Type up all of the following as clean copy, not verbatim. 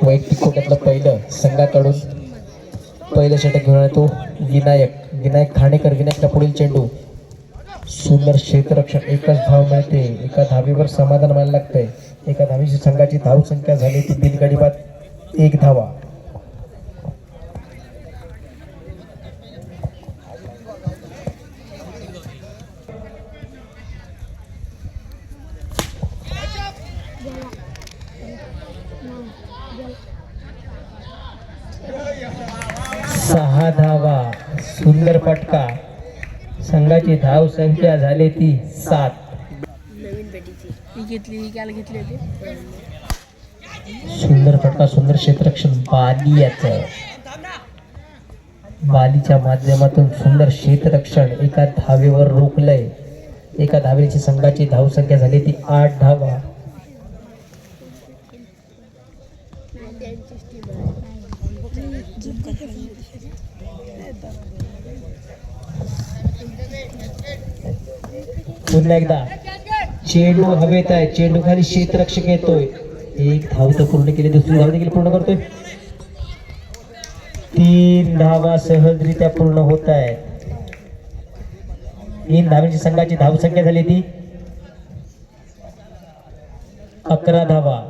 वैयक्तिक कोट्यातलं पहिलं संघाकडून पहिलं षटक घेऊन येतो विनायक खाणेकर. विनायकला पुढील चेंडू, सुंदर क्षेत्ररक्षण. एकच धाव मिळते, एका धावेवर समाधान मानायला लागतंय. एका धावेची संघाची धाव संख्या झाली ती बिनगडी बाद 1 धावा. सहा धावा, सुंदर फटका. संघाची धाव संख्या झाली ती 7. सुंदर फटका, सुंदर क्षेत्ररक्षण. बालीच्या माध्यमातून सुंदर क्षेत्ररक्षण. एका धावेवर रोखलंय. एका धावेची संघाची धाव संख्या झाली ती 8 धावा. पुन्हा एकदा चेंडू हवेत आहे, चेंडू खाली क्षेत्ररक्षक येतोय. 1 धाव तर पूर्ण केली, दुसरी धाव देखील पूर्ण करतोय. 3 धावा सहजरित्या पूर्ण होत आहेत. 3 धावांची संघाची धाव संख्या झाली ती 11 धावा.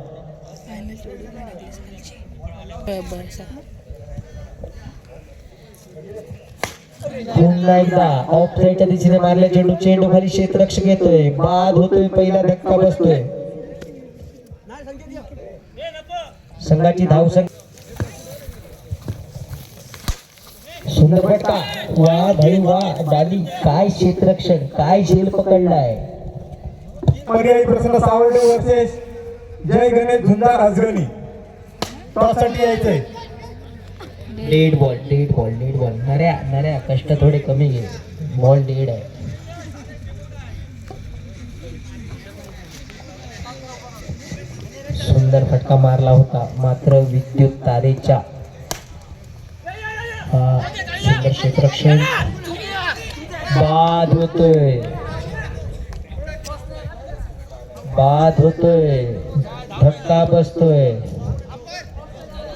पुन्हा एकदा ऑफ साईडच्या दिशेने मारले चेंडू, चेंडू खाली क्षेत्ररक्षक येतोय. बाद होतोय, पहिला धक्का बसतोय. संघाची धाव संख्या. सुंदर फटका. वा भाई वा, डाली काय क्षेत्ररक्षण, काय झेल पकडलाय. पर्यायी प्रसन्न सावर्डे वर्सेस जय गणेश झुंजार राजगणी. टॉससाठी यायचंय. Dead ball. नऱ्या कष्ट थोडे कमी घे, बॉल डेड आहे. सुंदर फटका मारला होता, मात्र विद्युत तारेच्या सुंदर क्षेत्ररक्षण. बाद होतोय, धक्का बसतोय.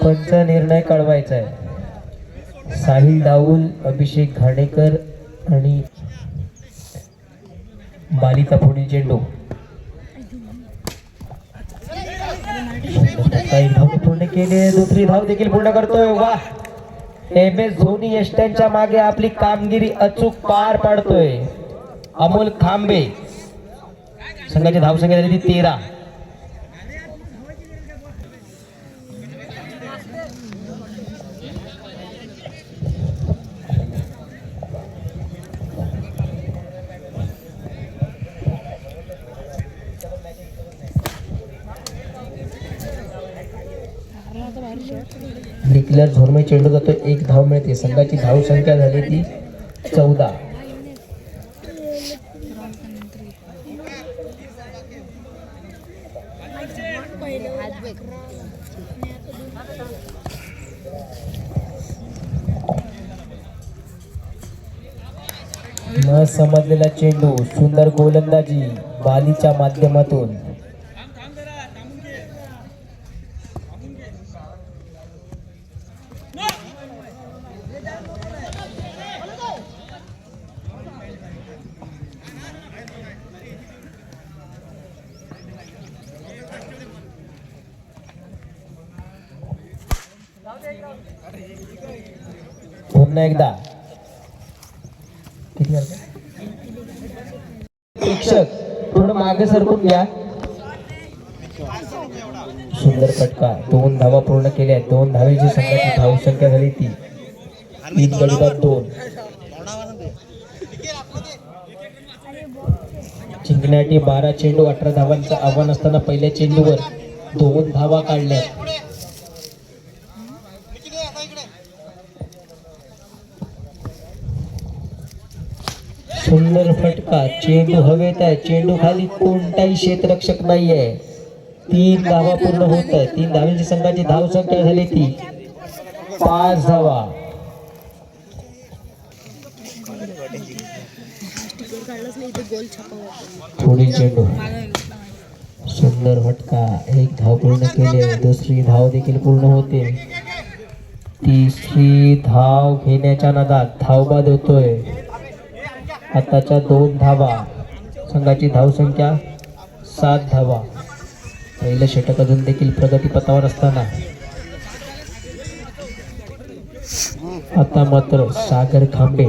पंच निर्णय कळवायचा आहे. साहिल डाऊल, अभिषेक घाणेकर आणि बालीचा पुढील चेंडू. एक धाव पूर्ण केले, दुसरी धाव देखील पूर्ण करतोय. वा, MS धोनी यष्ट्यांच्या मागे आपली कामगिरी अचूक पार पाडतोय. अमोल खांबे. संघाची धाव संख्या झाली 13. डिक्लेअर झोनमध्ये चेंडू जातो, 1 धाव मिळते. संघाची धाव संख्या झाली ती 14. न समजलेला चेंडू, सुंदर गोलंदाजी बालीच्या माध्यमातून. पुन्हा एकदा प्रेक्षक थोडं मागे सरकून घ्या. सुंदर फटका. 2 धावा पूर्ण केल्या. 2 धावेची संघाची धाव संख्या झाली ती 3 गडी बाद 2. जिंकण्यासाठी 12 चेंडू 18 धावांचं आव्हान असताना पहिल्या चेंडूवर 2 धावा काढल्या. सुंदर फटका. चेंडू हवेत आहे, चेंडू खाली कोणताही क्षेत्ररक्षक नाहीये. 3 धावा पूर्ण होत आहे. 3 धावांची संघाची धाव संख्या झाली ती 5 धावा. पुढील चेंडू. सुंदर फटका, एक धाव पूर्ण केले, दुसरी धाव देखील पूर्ण होते, तिसरी धाव घेण्याच्या नादात धावबाद होतोय. आताच्या 2 धावा, संघाची धावसंख्या 7 धावा. पहिलं षटक अजून देखील प्रगतीपथावर असताना आता मात्र सागर खांबे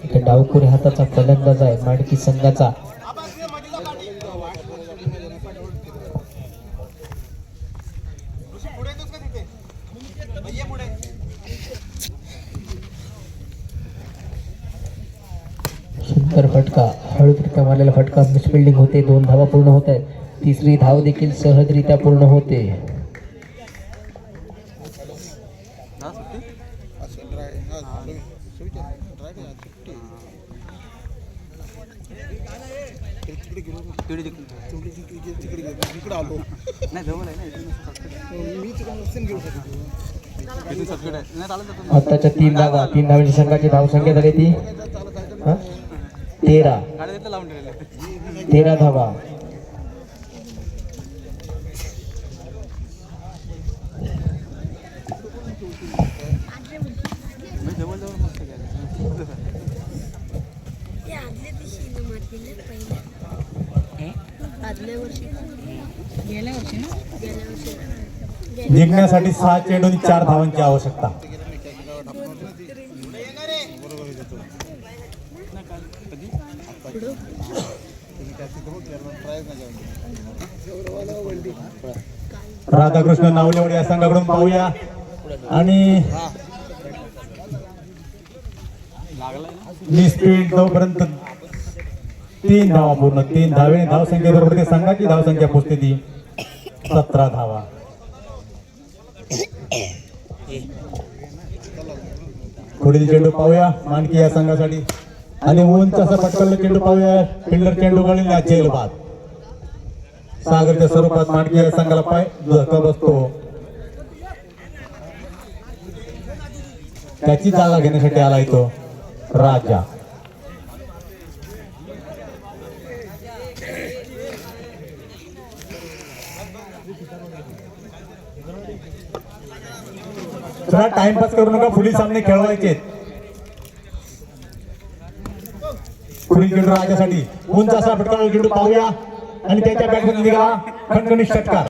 एक डावखुरी हाताचा फलंदाज आहे माडकी संघाचा. सुंदर फटका, हळूरित्या मारलेला फटका, मिसफिल्डिंग होते, 2 धावा पूर्ण होत आहेत. तिसरी धाव देखील सहजरित्या पूर्ण होते. आताच्या 3 धावा, 3 धावांची संघाची धावसंख्या झाली ती 13 धावा. जिंकण्यासाठी 6 चेंडू आणि 4 धावांची आवश्यकता. राधाकृष्ण नावलेवाडी या संघाकडून पाहूया. आणि स्पीड जोपर्यंत 3 धावा पूर्ण, 3 धावे धावसंख्येबरोबर ते संघाची धावसंख्या पोचते ती 17 धावा. पुढील चेंडू पाहूया मानकी या संघासाठी. आणि उंच असा पटकवलेला चेंडू पाहूया, फिल्डर चेंडू गळीला चेलबाद. सागरच्या स्वरूपात मानकी या संघाला पाय धक्का बसतो. त्याची जागा घेण्यासाठी आलाय तो राजा. जरा टाइमपास करू नका, पुढील सामने खेळवायचे. पुढील चेंडू राजासाठी उंच असा फटका चेंडू पाहूया आणि त्याच्या बॅटमध्ये निघाला खणखणीत षटकार.